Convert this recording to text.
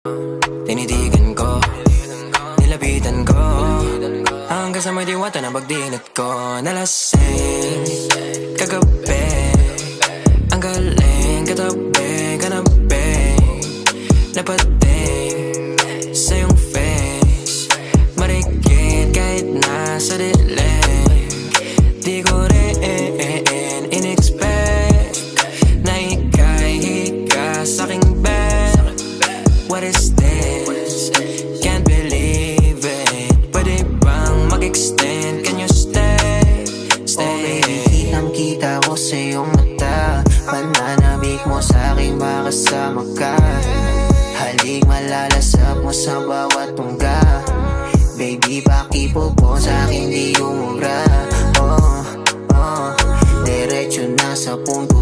Tinitigan ko, nilapitan ko, hanggang sa may diwata na pagdinat ko. Nalasing kagabi, ang galing katabi, kanabi, napating sa iyong face, marikit kahit nasa dilim. Di ko rin in-expect na ika'y hika sa'king bed. What is this? Can't believe it. Pwede bang mag-extend? Can you stay? Stay. Okay, kitang-kita ko sa iyong mata, pananabik mo sa'king makasama ka. Halik malalasap mo sa bawat tungga. Baby, pakipo po sa'kin di umubra. Diretso na sa punto